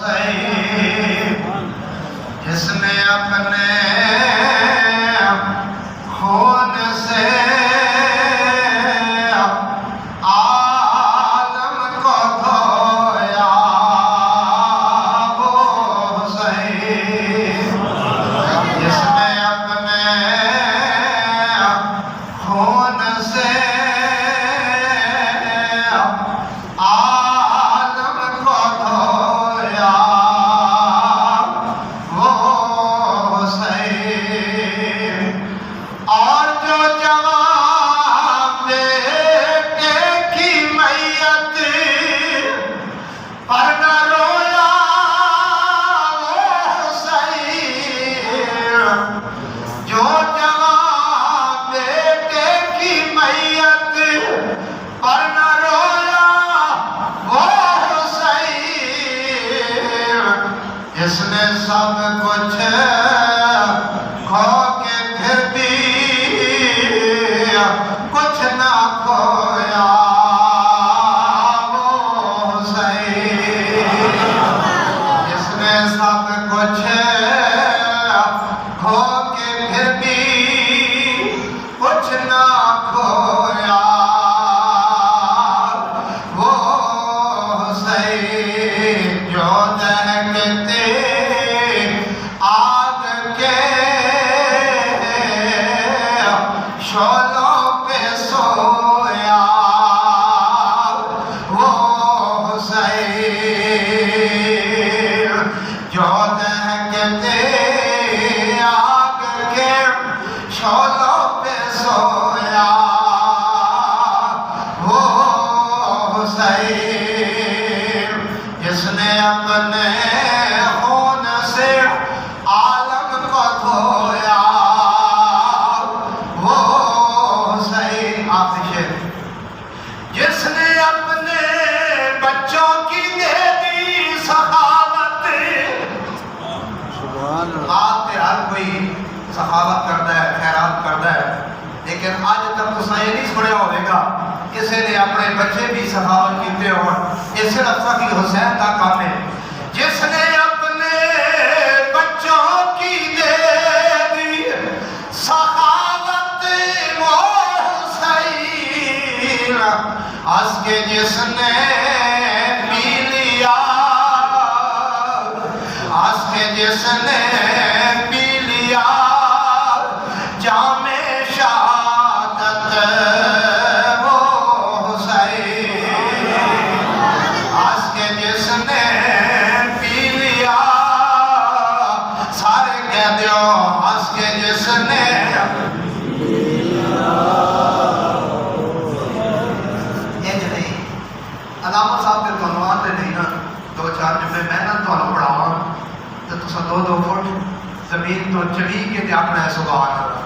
حسین جس نے اپنے خون سے عالم کو دھویا وہ حسین جس نے اپنے خون سے جس نے سب کچھ کھو کے پھر بھی کچھ نہ کھویا وہ حسین جس نے سب کچھ کھو کے پھر بھی کچھ نہ کھویا وہ حسین جو دہکتے شعلوں پہ سویا وہ حسین جو دہکتے آگ کے شعلوں پہ سویا وہ حسین جس نے اپنے خون سے عالم کو دھویا جس نے اپنے بچوں کی دے دی سخاوت آپ پہ ہر کوئی سخاوت کرتا ہے خیرات کرتا ہے لیکن آج تک تو یہ نہیں سنیا ہوئے گا کسی نے اپنے بچے بھی سخاوت کیتے ہو یہ صرف سخی حسین کا کام ہے جس نے اپنے بچوں کی دے دی سخاوت وہ آس کے جس نے پی لیا آس کے جس نے پی لیا جام شہادت وہ حسین آس کے جس نے پی لیا سارے کہہ دیو آس کے جس نے علامت صاحب کے تنوان دے نہیں نا دو چار جمعے میں نہ تو پڑھاواں تو تسا دو فٹ زمین تو چلی کے تے اپنا ہے سبحان اللہ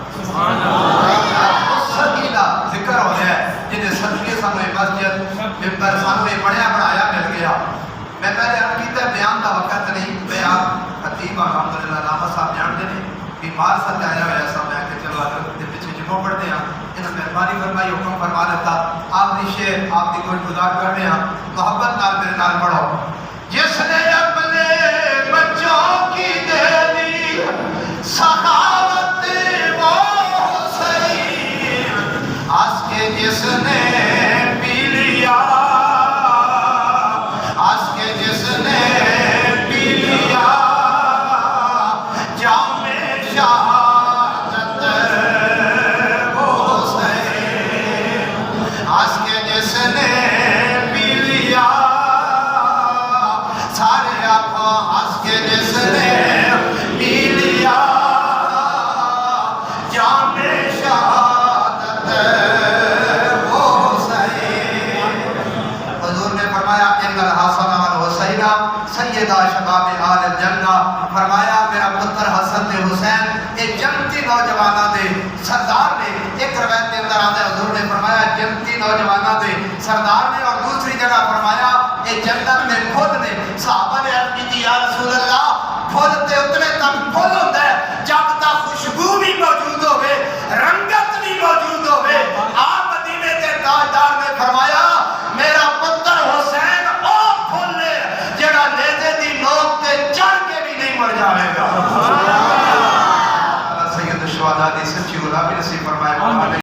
اس سکیلا ذکر ہو رہا ہے جنہیں صدقے سانو مسجد ممبر سانو یہ بڑھیا بڑھایا مل گیا میں پہلے عرض کیتا بیان دا وقت نہیں میں آپ خطیب الحمدللہ علامت صاحب جانتے ہیں بیمار ساتھ آیا ہوا ایسا میں کہ چلو اگر پیچھے جمعہ پڑھتے ہیں انہوں مہربانی فرمائی حکم فرما لیتا آپ کی شعر آپ کی کچھ گزار کرنے ہیں محبت نال میرے نال پڑھو جس نے اپنے بچوں کی دے دی سخاوت وہ حسین آس کے جس نے پی لیا آس کے جس نے پی لیا جام شہادت آس کے جس نے پی لیا سارے آنکھوں آس کے جس نے پی لیا جام شہادت وہ حسین حضور نے فرمایا ان الحسن والحسین سیدہ شباب آل الجنہ فرمایا میرا پتر حسن تے حسین ایک جنتی نوجوانہ دے سردار نے ایک روایت کے اندر آتا ہے حضور نے فرمایا جنتی نوجوانہ دے سردار نے اور دوسری جگہ فرمایا ایک جنت میں پھول نے صحابہ نے عرض کی یا رسول اللہ پھول تے اتنے تک پھول ہوتا ہے جب تک خوشبو بھی موجود ہوئے رنگت بھی موجود ہوئے آپ مدینے کے تاجدار نے فرمایا میرا پتر حسین او پھول نے جڑا نیزے دی نوک آزادی سچی غلامی نصیب فرمائے مولا